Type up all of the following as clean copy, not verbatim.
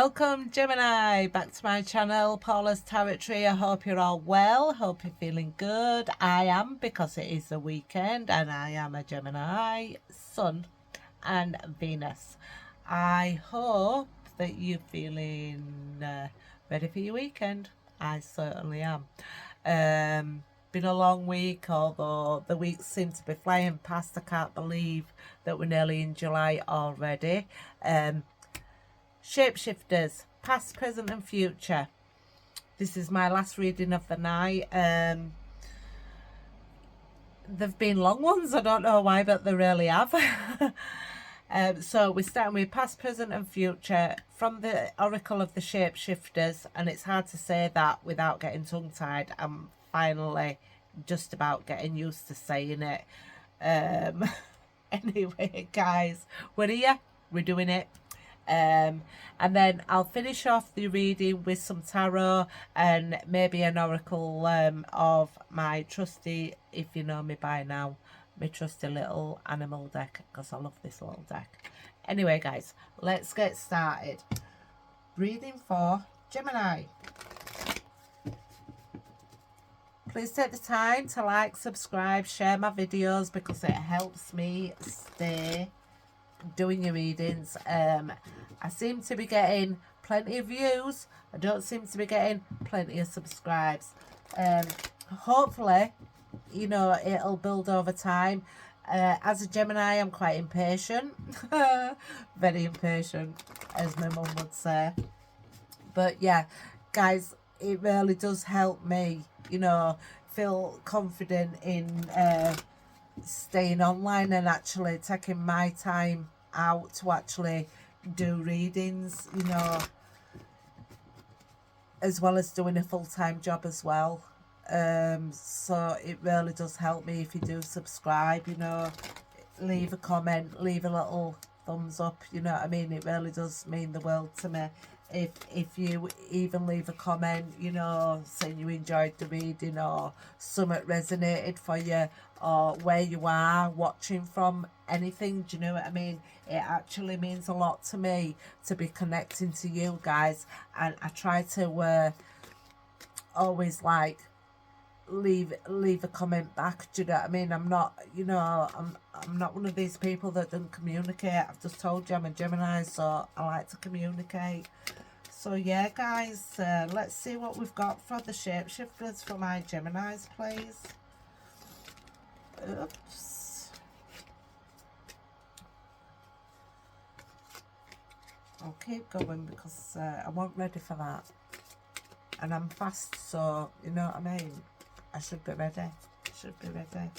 Welcome Gemini, back to my channel, Paula's Territory. I hope you're all well, hope you're feeling good. I am, because it is the weekend and I am a Gemini, Sun and Venus. I hope that you're feeling ready for your weekend. I certainly am. Been a long week, although the weeks seem to be flying past. I can't believe that we're nearly in July already. Shapeshifters, past, present and future. This is my last reading of the night. They've been long ones, I don't know why, but they really have. So we're starting with past, present and future from the Oracle of the Shapeshifters, and it's hard to say that without getting tongue-tied. I'm finally just about getting used to saying it. Anyway, guys, we're here, we're doing it. And then I'll finish off the reading with some tarot and maybe an oracle of my trusty, if you know me by now, my trusty little animal deck, because I love this little deck. Anyway, guys, let's get started. Reading for Gemini. Please take the time to like, subscribe, share my videos, because it helps me stay doing your readings. I seem to be getting plenty of views. I don't seem to be getting plenty of subscribes. Hopefully, you know, it'll build over time. As a Gemini, I'm quite impatient. Very impatient, as my mum would say. But yeah, guys, it really does help me, you know, feel confident in staying online and actually taking my time out to actually do readings, you know, as well as doing a full-time job as well. So it really does help me if you do subscribe, you know, leave a comment, leave a little thumbs up, you know what I mean. It really does mean the world to me. If you even leave a comment, you know, saying you enjoyed the reading or something resonated for you, or where you are watching from, anything, do you know what I mean? It actually means a lot to me to be connecting to you guys, and I try to always like leave a comment back, do you know what I mean? I'm not, you know, I'm not one of these people that don't communicate. I've just told you I'm a Gemini, so I like to communicate. So yeah, guys, let's see what we've got for the Shapeshifters for my Geminis, please. Oops. I'll keep going because I wasn't ready for that. And I'm fast, so you know what I mean? I should be ready. Should be ready.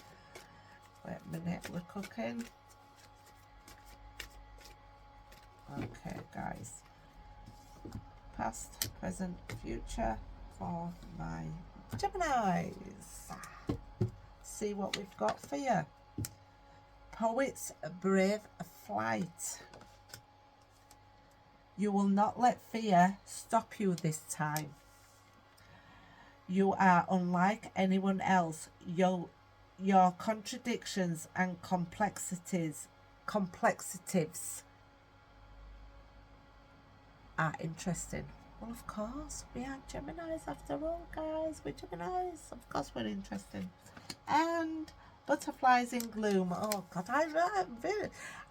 Wait a minute, we're cooking. Okay, guys. Past, present, future for my Geminis. See what we've got for you. Poet's brave flight. You will not let fear stop you this time. You are unlike anyone else. Your contradictions and complexities are interesting. Well, of course, we are Geminis after all, guys. We're Geminis. Of course, we're interesting. And butterflies in gloom. Oh God, I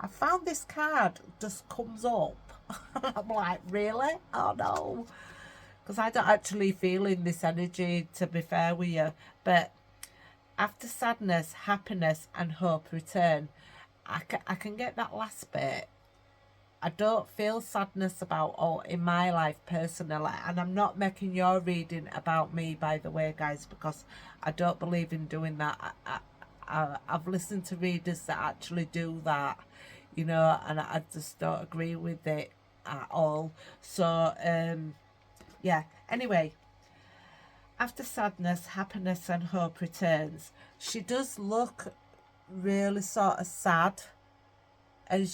found this card just comes up. I'm like, really? Oh no. Because I don't actually feel in this energy, to be fair with you. But after sadness, happiness and hope return. I can get that last bit. I don't feel sadness about all in my life personally, and I'm not making your reading about me, by the way, guys, because I don't believe in doing that. I've listened to readers that actually do that, you know, and I just don't agree with it at all. So yeah, anyway, after sadness, happiness and hope returns. She does look really sort of sad, and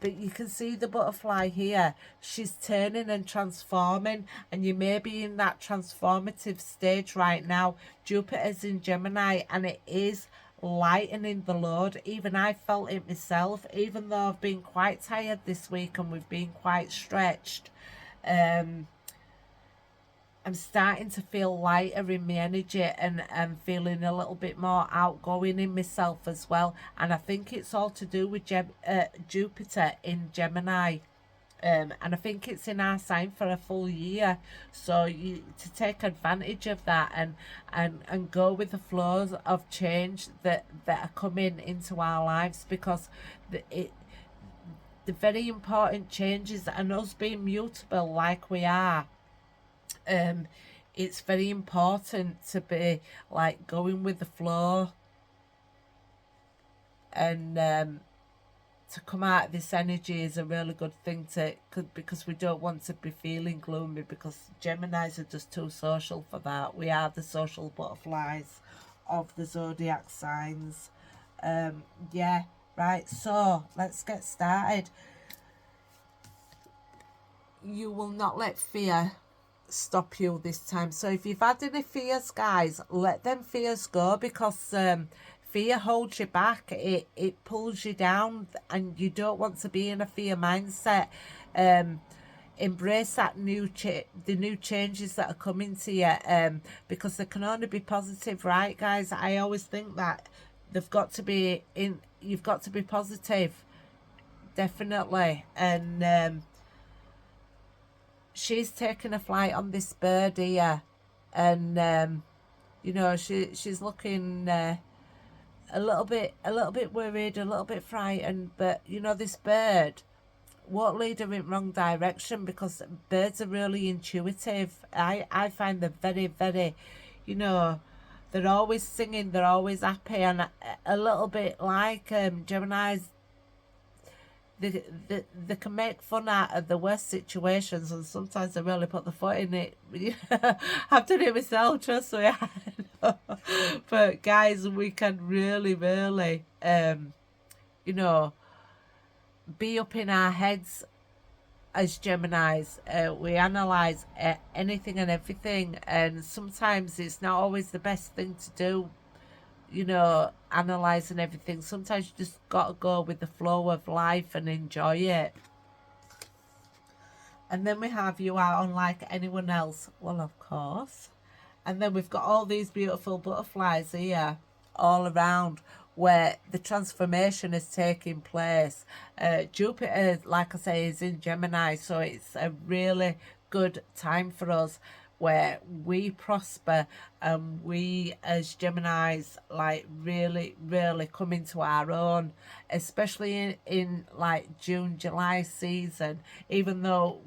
but you can see the butterfly here. She's turning and transforming, and you may be in that transformative stage right now. Jupiter's in Gemini, and it is lightening the load. Even I felt it myself, even though I've been quite tired this week and we've been quite stretched. I'm starting to feel lighter in my energy, and feeling a little bit more outgoing in myself as well. And I think it's all to do with Jupiter in Gemini. And I think it's in our sign for a full year, so you to take advantage of that, and go with the flows of change that are coming into our lives, because the very important changes, and us being mutable like we are, it's very important to be like going with the flow, and to come out of this energy is a really good thing because we don't want to be feeling gloomy, because Geminis are just too social for that. We are the social butterflies of the zodiac signs. Yeah, right, so let's get started. You will not let fear stop you this time. So if you've had any fears, guys, let them fears go, because fear holds you back. It pulls you down, and you don't want to be in a fear mindset. Embrace that the new changes that are coming to you, because they can only be positive, right, guys? I always think that they've got to be in. You've got to be positive, definitely. And she's taking a flight on this bird here, and you know, she's looking a little bit worried, a little bit frightened, but you know, this bird won't lead her in wrong direction, because birds are really intuitive. I find them very, very, you know, they're always singing, they're always happy, and a little bit like Gemini's. They can make fun out of the worst situations, and sometimes they really put the foot in it. I've done it myself, trust me. But guys, we can really, really, you know, be up in our heads as Geminis. We analyse anything and everything, and sometimes it's not always the best thing to do, you know, analysing everything. Sometimes you just got to go with the flow of life and enjoy it. And then we have you are unlike anyone else. Well, of course. And then we've got all these beautiful butterflies here all around, where the transformation is taking place. Jupiter, like I say, is in Gemini, so it's a really good time for us, where we prosper, and we as Geminis like really, really come into our own, especially in like June, July season. Even though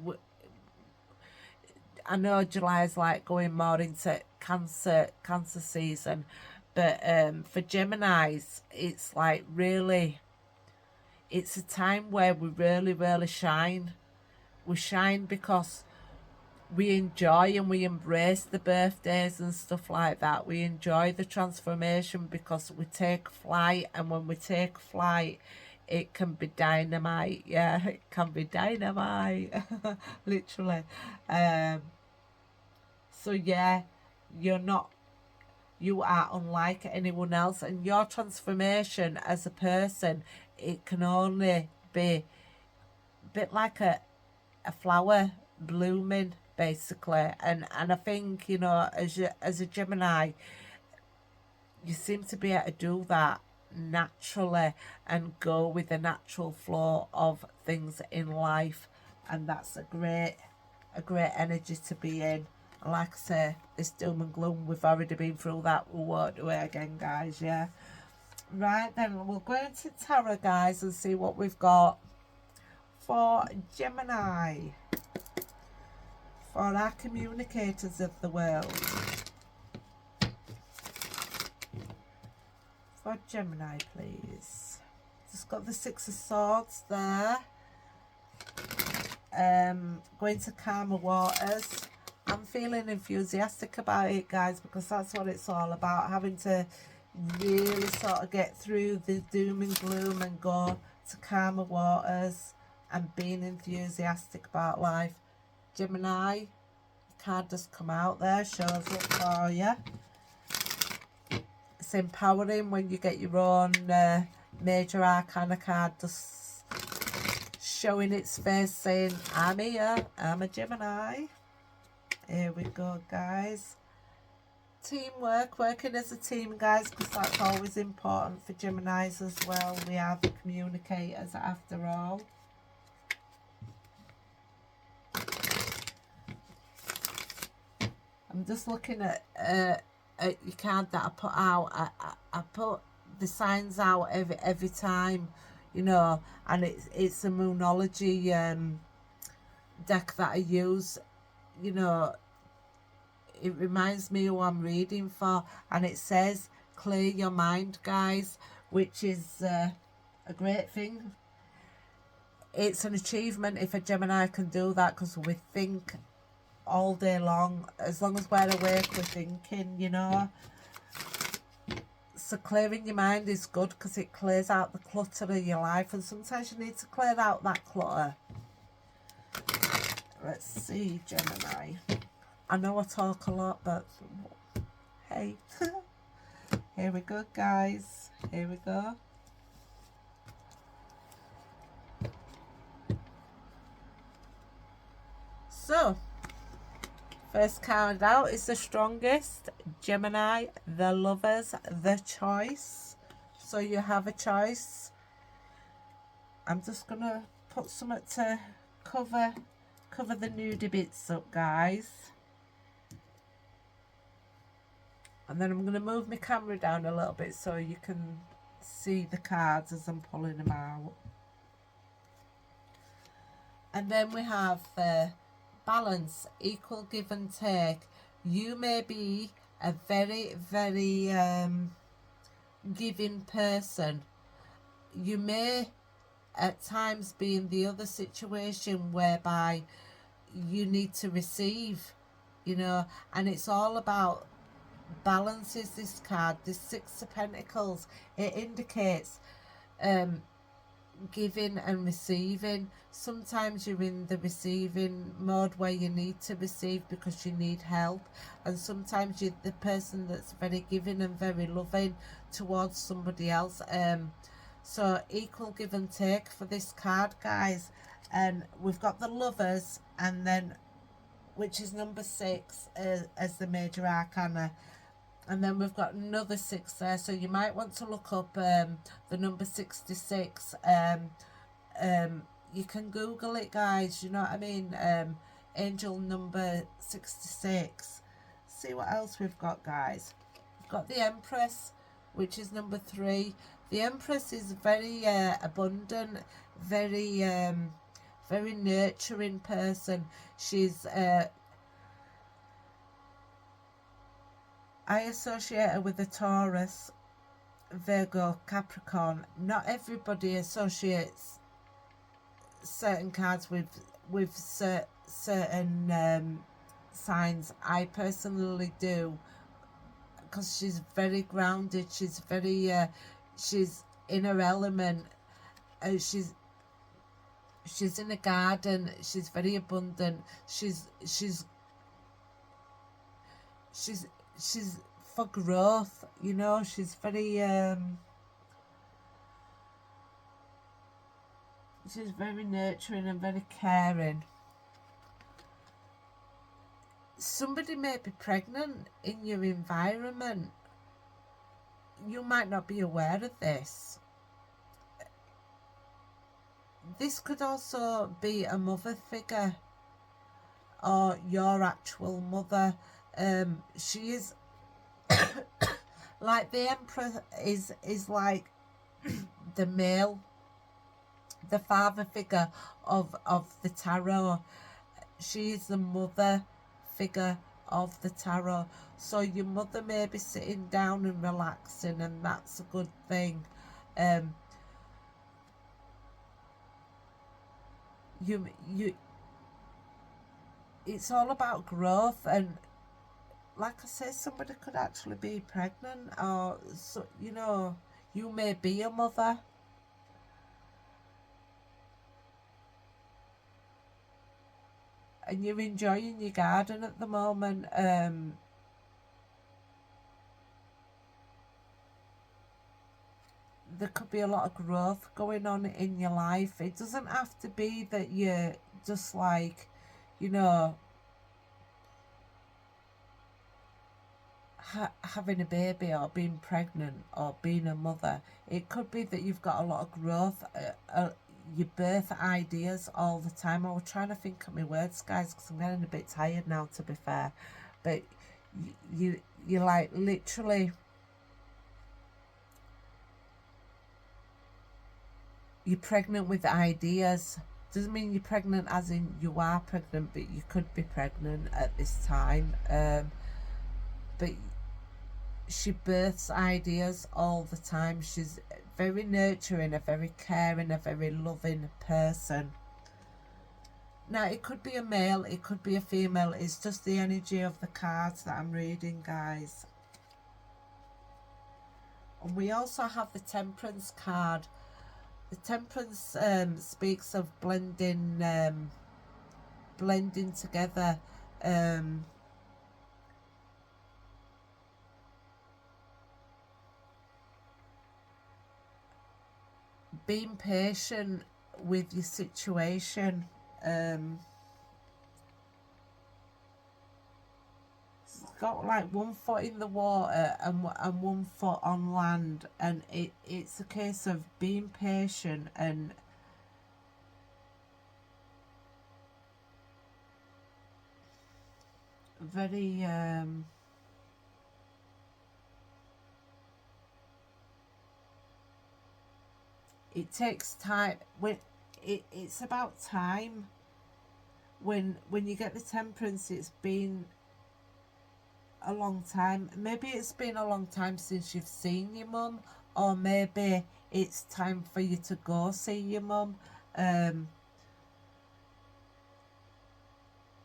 I know July is like going more into Cancer season, but for Geminis, it's like really, it's a time where we really, really shine. We shine because we enjoy and we embrace the birthdays and stuff like that. We enjoy the transformation because we take flight, and when we take flight, it can be dynamite. Yeah, it can be dynamite. Literally. So yeah, you are unlike anyone else, and your transformation as a person, it can only be a bit like a flower blooming, basically. And I think, you know, as a Gemini, you seem to be able to do that naturally and go with the natural flow of things in life, and that's a great energy to be in. And like I say, this doom and gloom, we've already been through that. We won't do it again, guys. Yeah, right, then we'll go into tarot, guys, and see what we've got for Gemini, for our communicators of the world. For Gemini, please. Just got the Six of Swords there. Going to calmer waters. I'm feeling enthusiastic about it, guys, because that's what it's all about. Having to really sort of get through the doom and gloom and go to calmer waters and being enthusiastic about life. Gemini, the card just come out there, shows up for you. It's empowering when you get your own major arcana card just showing its face saying, I'm here, I'm a Gemini. Here we go, guys. Teamwork, working as a team, guys, because that's always important for Geminis as well. We are the communicators after all. I'm just looking at your card that I put out. I put the signs out every time, you know, and it's a Moonology deck that I use, you know. It reminds me who I'm reading for, and it says clear your mind, guys, which is a great thing. It's an achievement if a Gemini can do that, because we think all day long. As long as we're awake, we're thinking, you know. So clearing your mind is good because it clears out the clutter of your life, and sometimes you need to clear out that clutter. Let's see, Gemini. I know I talk a lot, but hey. Here we go, guys. Here we go. So, first card out is the strongest. Gemini, the Lovers, the Choice. So you have a choice. I'm just going to put something to cover the nudie bits up, guys. And then I'm going to move my camera down a little bit so you can see the cards as I'm pulling them out. And then we have balance, equal give and take. You may be a very, very giving person. You may at times be in the other situation whereby you need to receive, you know, and it's all about balance. Is this card, this Six of Pentacles, it indicates giving and receiving. Sometimes you're in the receiving mode where you need to receive because you need help, and sometimes you're the person that's very giving and very loving towards somebody else. So equal give and take for this card, guys. And we've got the Lovers, and then which is number 6 as the major arcana. And then we've got another 6 there, so you might want to look up the number 66. You can Google it, guys, you know what I mean? Angel number 66. See what else we've got, guys. We've got the Empress, which is number 3. The Empress is very abundant, very very nurturing person. She's I associate her with a Taurus, Virgo, Capricorn. Not everybody associates certain cards with certain signs. I personally do, because she's very grounded. She's very she's in her element. She's in a garden. She's very abundant. She's for growth, you know. She's very she's very nurturing and very caring. Somebody may be pregnant in your environment. You might not be aware of this. This could also be a mother figure, or your actual mother. She is like the Emperor is like the male, the father figure of the tarot. She is the mother figure of the tarot. So your mother may be sitting down and relaxing, and that's a good thing. It's all about growth, and like I said, somebody could actually be pregnant, or so, you know, you may be a mother. And you're enjoying your garden at the moment. there could be a lot of growth going on in your life. It doesn't have to be that you're just like, you know, having a baby or being pregnant or being a mother. It could be that you've got a lot of growth, you birth ideas all the time. I was trying to think of my words, guys, because I'm getting a bit tired now, to be fair. But you like literally, you're pregnant with ideas. Doesn't mean you're pregnant as in you are pregnant, but you could be pregnant at this time. But she births ideas all the time. She's very nurturing, a very caring, a very loving person. Now, it could be a male, it could be a female. It's just the energy of the cards that I'm reading, guys. And we also have the Temperance card. The Temperance speaks of blending together. Being patient with your situation. It's got like one foot in the water and one foot on land, and it's a case of being patient and very it takes time. When it's about time. When you get the Temperance, it's been a long time. Maybe it's been a long time since you've seen your mum, or maybe it's time for you to go see your mum.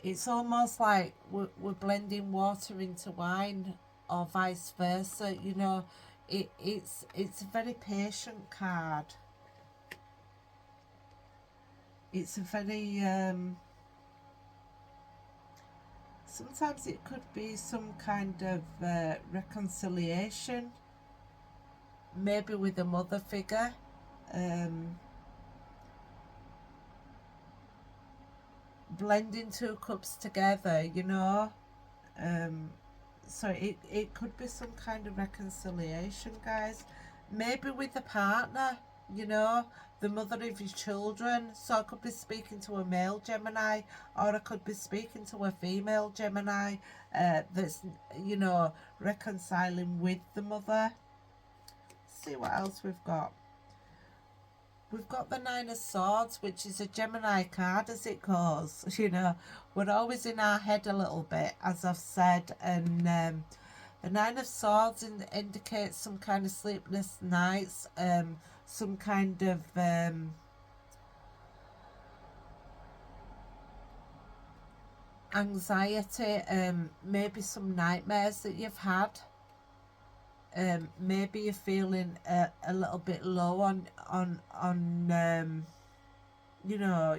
It's almost like we're blending water into wine, or vice versa. You know, it's a very patient card. It's a very sometimes it could be some kind of reconciliation, maybe with a mother figure. Blending two cups together, you know. So it could be some kind of reconciliation, guys. Maybe with the partner, you know, the mother of your children. So I could be speaking to a male Gemini, or I could be speaking to a female Gemini that's, you know, reconciling with the mother. Let's see what else we've got. We've got the Nine of Swords, which is a Gemini card, as it goes. You know, we're always in our head a little bit, as I've said. And the Nine of Swords indicates some kind of sleepless nights, some kind of anxiety, maybe some nightmares that you've had. Maybe you're feeling a little bit low on you know,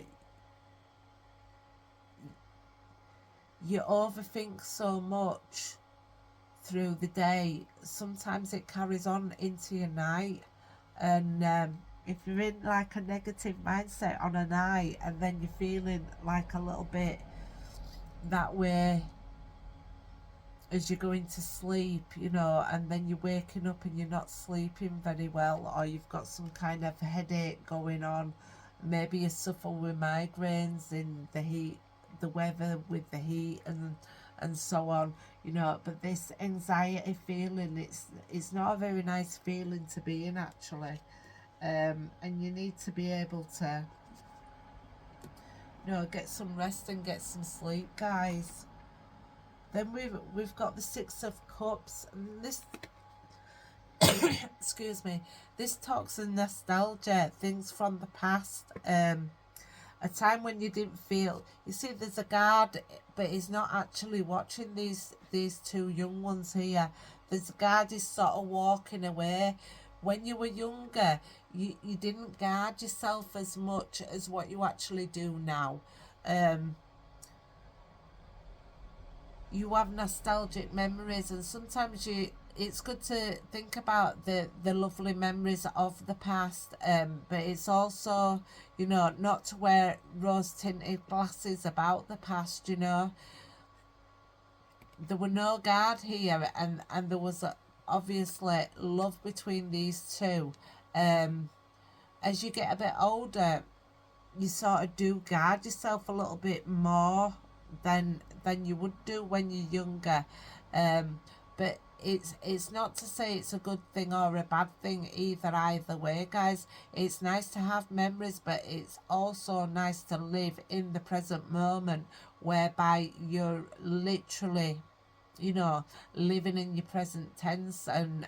you overthink so much through the day. Sometimes it carries on into your night, and if you're in like a negative mindset on a night, and then you're feeling like a little bit that way as you're going to sleep, you know, and then you're waking up and you're not sleeping very well, or you've got some kind of headache going on. Maybe you suffer with migraines in the heat, the weather with the heat, and so on, you know. But this anxiety feeling, it's not a very nice feeling to be in, actually. And you need to be able to, you know, get some rest and get some sleep, guys. Then we've got the Six of Cups, and this excuse me, this talks of nostalgia, things from the past, a time when you didn't feel. You see, there's a guard, but he's not actually watching these two young ones here. There's a guard, is sort of walking away. When you were younger, you didn't guard yourself as much as what you actually do now. You have nostalgic memories, and sometimes it's good to think about the lovely memories of the past, but it's also, you know, not to wear rose tinted glasses about the past. You know, there were no guard here, and there was obviously love between these two. As you get a bit older, you sort of do guard yourself a little bit more than you would do when you're younger. But it's not to say it's a good thing or a bad thing either way, guys. It's nice to have memories, but it's also nice to live in the present moment, whereby you're literally, you know, living in your present tense, and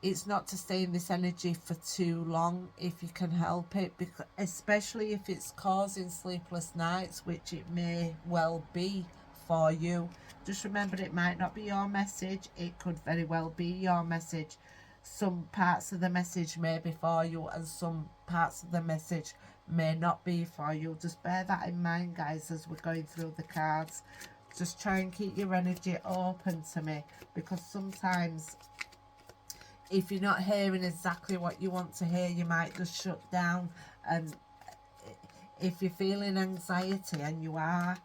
it's not to stay in this energy for too long if you can help it, because especially if it's causing sleepless nights, which it may well be for you. Just remember, it might not be your message, it could very well be your message. Some parts of the message may be for you, and some parts of the message may not be for you. Just bear that in mind, guys, as we're going through the cards. Just try and keep your energy open to me, because sometimes if you're not hearing exactly what you want to hear, you might just shut down. And if you're feeling anxiety and you are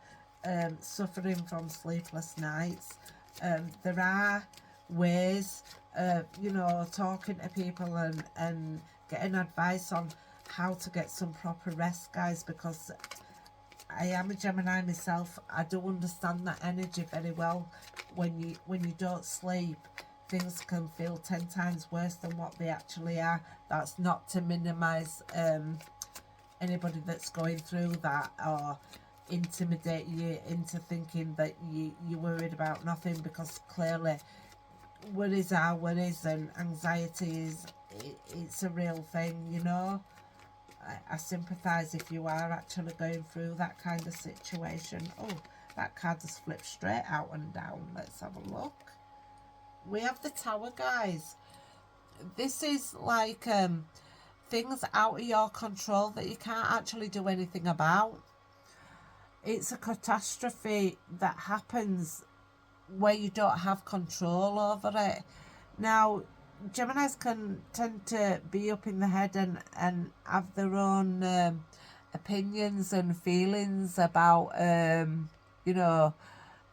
suffering from sleepless nights, there are ways of, you know, talking to people and getting advice on how to get some proper rest, guys, because I am a Gemini myself. I do understand that energy very well. When you don't sleep, things can feel 10 times worse than what they actually are. That's not to minimize anybody that's going through that, or intimidate you into thinking that you're worried about nothing, because clearly worries are worries, and anxiety is, it's a real thing, you know. I sympathise if you are actually going through that kind of situation. Oh, that card just flipped straight out and down. Let's have a look. We have the Tower, guys. This is like things out of your control that you can't actually do anything about. It's a catastrophe that happens where you don't have control over it. Now, Geminis can tend to be up in the head and have their own opinions and feelings about, you know,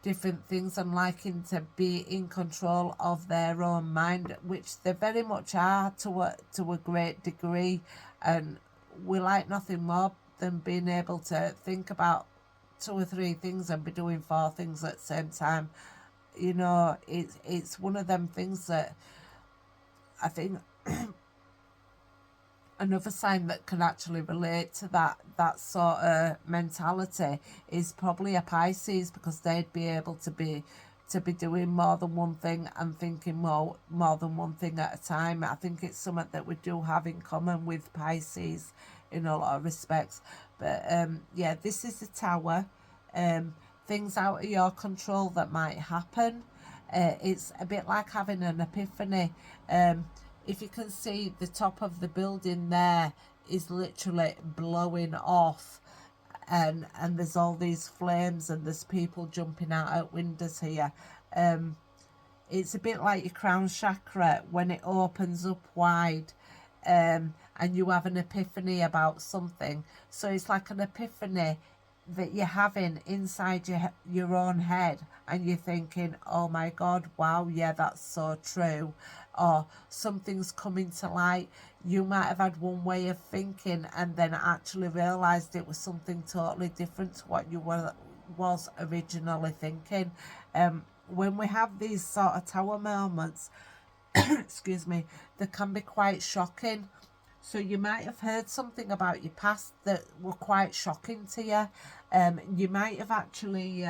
different things, and liking to be in control of their own mind, which they very much are to a great degree. And we like nothing more than being able to think about 2 or 3 things and be doing 4 things at the same time. You know, it's one of them things that I think another sign that can actually relate to that sort of mentality is probably a Pisces, because they'd be able to be doing more than one thing and thinking more than one thing at a time. I think it's something that we do have in common with Pisces in a lot of respects. But yeah, this is the Tower. Things out of your control that might happen. It's a bit like having an epiphany. If you can see, the top of the building there is literally blowing off, and there's all these flames, and there's people jumping out at windows here. It's a bit like your crown chakra when it opens up wide, and you have an epiphany about something. So it's like an epiphany that you're having inside your own head, and you're thinking, oh my god, wow, yeah, that's so true, or something's coming to light. You might have had one way of thinking and then actually realized it was something totally different to what you was originally thinking. When we have these sort of Tower moments, excuse me, they can be quite shocking. So you might have heard something about your past that were quite shocking to you. You might have actually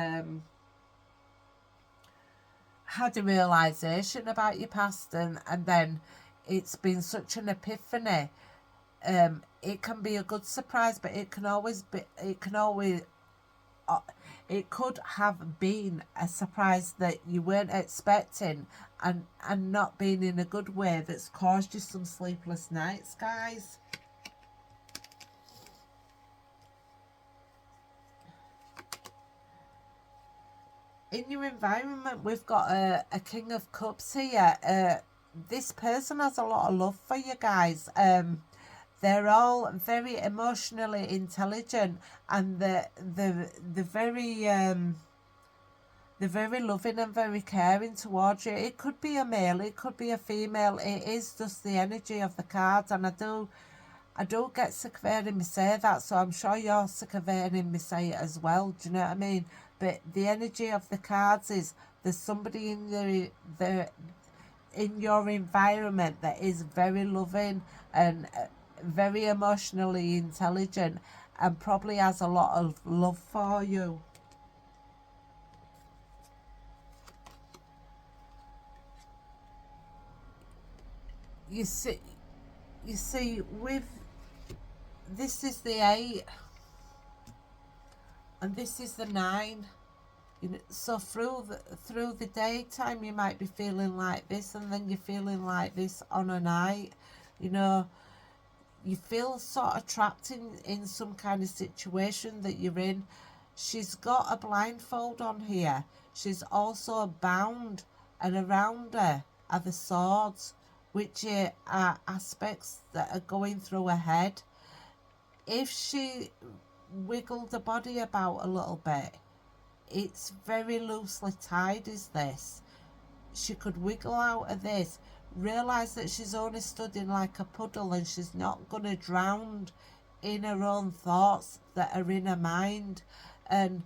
had a realisation about your past, and then it's been such an epiphany. It can be a good surprise, but it could have been a surprise that you weren't expecting, and not being in a good way, that's caused you some sleepless nights, guys. in your environment, we've got a King of Cups here. This person has a lot of love for you guys. They're all very emotionally intelligent, and they're very loving and very caring towards you. It could be a male, it could be a female. It is just the energy of the cards, and I do get sick of hearing me say that, so I'm sure you're sick of hearing me say it as well. Do you know what I mean? But the energy of the cards is there's somebody in your environment that is very loving and very emotionally intelligent, and probably has a lot of love for you. You see, with this is the 8, and this is the 9. You know, so through the daytime you might be feeling like this, and then you're feeling like this on a night. You know, you feel sort of trapped in some kind of situation that you're in. She's got a blindfold on here. She's also bound, and around her are the swords, which are aspects that are going through her head. If she wiggled the body about a little bit, it's very loosely tied, is this. She could wiggle out of this, realise that she's only stood in like a puddle, and she's not going to drown in her own thoughts that are in her mind, and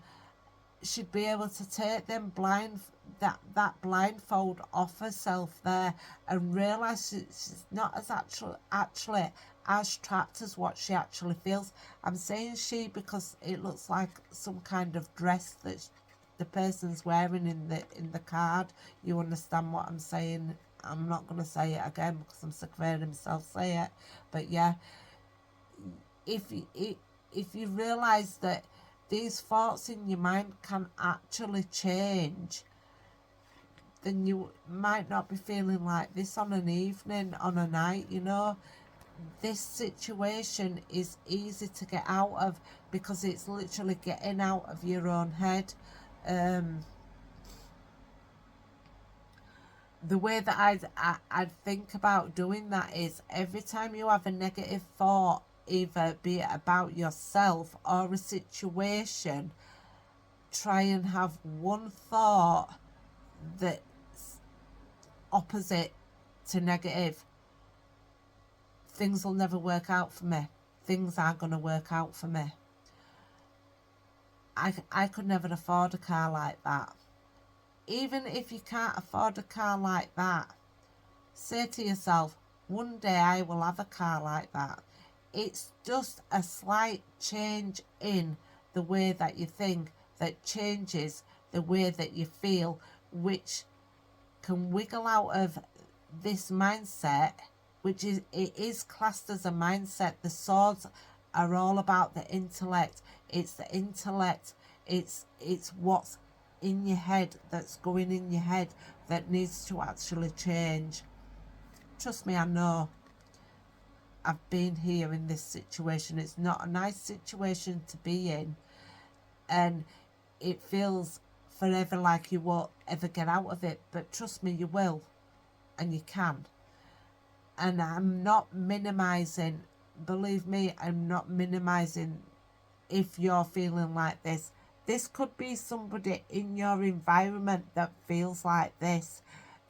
she'd be able to take them that blindfold off herself there, and realise she's not as actually as trapped as what she actually feels. I'm saying she because it looks like some kind of dress that the person's wearing in the card. You understand what I'm saying? I'm not going to say it again because I'm sick of hearing myself say it. But yeah, if you realise that these thoughts in your mind can actually change, then you might not be feeling like this on an evening, on a night, you know. This situation is easy to get out of because it's literally getting out of your own head. The way that I'd think about doing that is every time you have a negative thought, either be it about yourself or a situation, try and have one thought that's opposite to negative. Things will never work out for me. Things aren't going to work out for me. I could never afford a car like that. Even if you can't afford a car like that, say to yourself, one day I will have a car like that. It's just a slight change in the way that you think that changes the way that you feel, which can wiggle out of this mindset, which is classed as a mindset. The swords are all about the intellect. It's the intellect. It's what's in your head, that's going in your head, that needs to actually change. Trust me, I know. I've been here in this situation. It's not a nice situation to be in, and it feels forever like you won't ever get out of it, but trust me, you will, and you can. And I'm not minimizing, believe me, I'm not minimizing if you're feeling like this. This could be somebody in your environment that feels like this.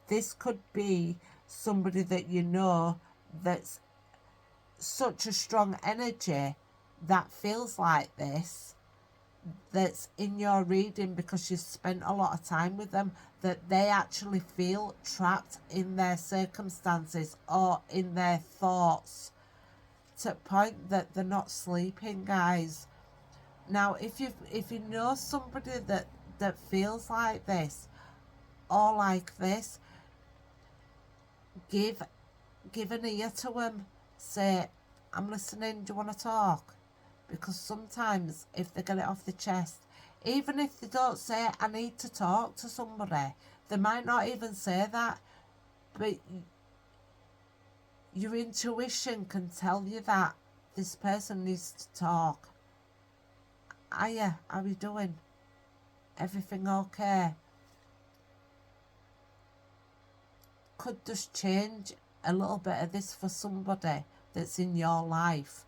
This could be somebody that you know that's such a strong energy that feels like this, that's in your reading because you've spent a lot of time with them, that they actually feel trapped in their circumstances or in their thoughts to the point that they're not sleeping, guys. Now, if you know somebody that feels like this or like this, give an ear to them. Say, I'm listening, do you want to talk? Because sometimes if they get it off the chest, even if they don't say, I need to talk to somebody, they might not even say that, but your intuition can tell you that this person needs to talk. Hiya, how are you doing? Everything okay? could just change a little bit of this for somebody that's in your life,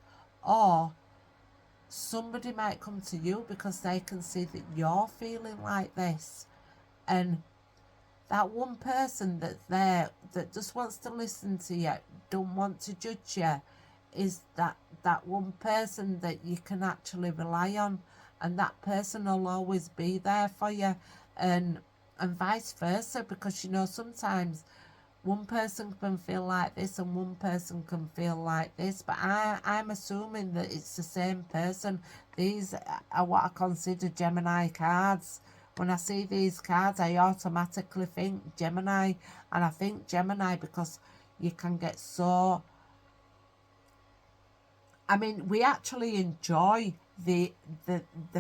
or somebody might come to you because they can see that you're feeling like this, and that one person that's there that just wants to listen to you, don't want to judge you, is that one person that you can actually rely on, and that person will always be there for you, and vice versa, because you know sometimes one person can feel like this and one person can feel like this, but I'm assuming that it's the same person. These are what I consider Gemini cards. When I see these cards, I automatically think Gemini, and I think Gemini because you can get so... I mean, we actually enjoy the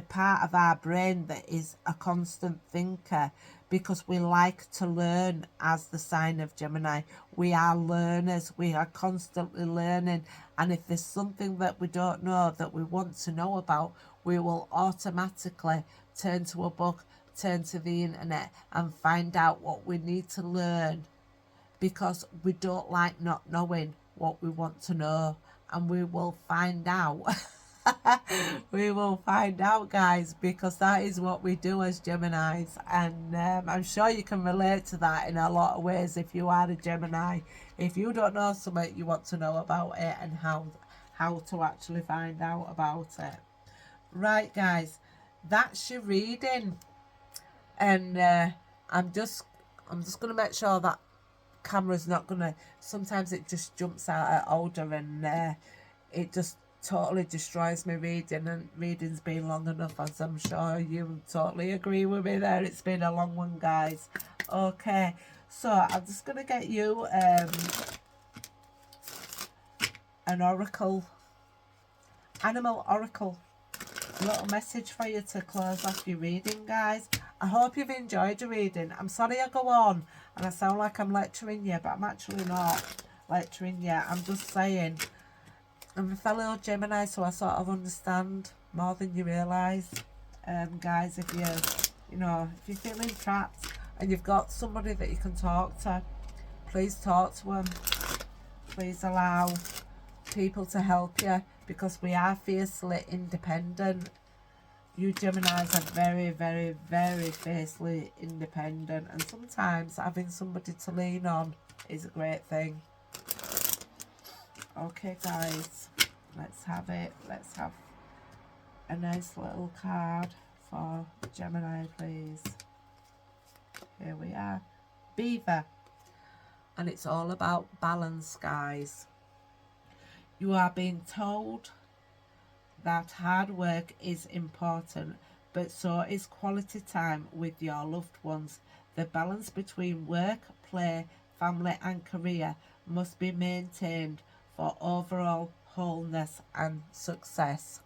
part of our brain that is a constant thinker, because we like to learn as the sign of Gemini. We are learners. We are constantly learning. And if there's something that we don't know that we want to know about, we will automatically turn to a book, turn to the internet and find out what we need to learn, because we don't like not knowing what we want to know. And we will find out. We will find out, guys, because that is what we do as Geminis, and I'm sure you can relate to that in a lot of ways if you are a Gemini. If you don't know something, you want to know about it and how to actually find out about it. Right, guys, that's your reading, and I'm just gonna make sure that camera's not gonna... Sometimes it just jumps out at older, and it just totally destroys my reading, and reading's been long enough, as I'm sure you totally agree with me there. It's been a long one, guys. Okay, so I'm just gonna get you an oracle, animal oracle, a little message for you to close off your reading, guys. I hope you've enjoyed your reading. I'm sorry I go on and I sound like I'm lecturing you, but I'm actually not lecturing you. I'm just saying, I'm a fellow Gemini, so I sort of understand more than you realise. Guys, if you're feeling trapped and you've got somebody that you can talk to, please talk to them. Please allow people to help you, because we are fiercely independent. You Geminis are very, very, very fiercely independent, and sometimes having somebody to lean on is a great thing. Okay, guys, let's have it. Let's have a nice little card for Gemini, please. Here we are. Beaver. And it's all about balance, guys. You are being told that hard work is important, but so is quality time with your loved ones. The balance between work, play, family and career must be maintained for overall wholeness and success.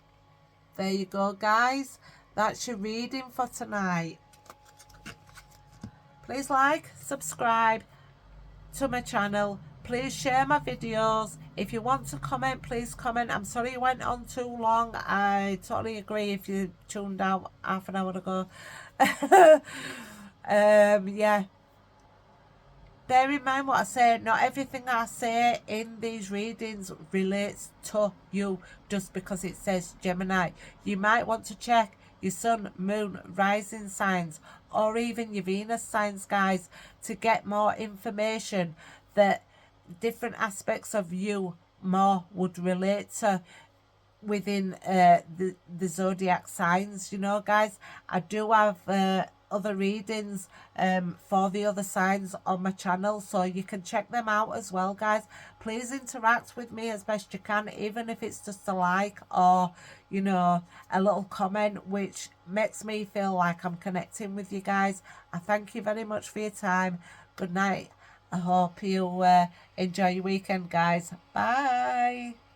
There you go, guys. That's your reading for tonight. Please like, subscribe to my channel. Please share my videos. If you want to comment, please comment. I'm sorry it went on too long. I totally agree if you tuned out half an hour ago. Yeah. Bear in mind what I say. Not everything I say in these readings relates to you just because it says Gemini. You might want to check your sun, moon, rising signs, or even your Venus signs, guys, to get more information that different aspects of you more would relate to within the zodiac signs. You know, guys, I do have other readings for the other signs on my channel, so you can check them out as well, guys. Please interact with me as best you can, even if it's just a like or a little comment, which makes me feel like I'm connecting with you guys. I thank you very much for your time. Good night. I hope you enjoy your weekend, guys. Bye.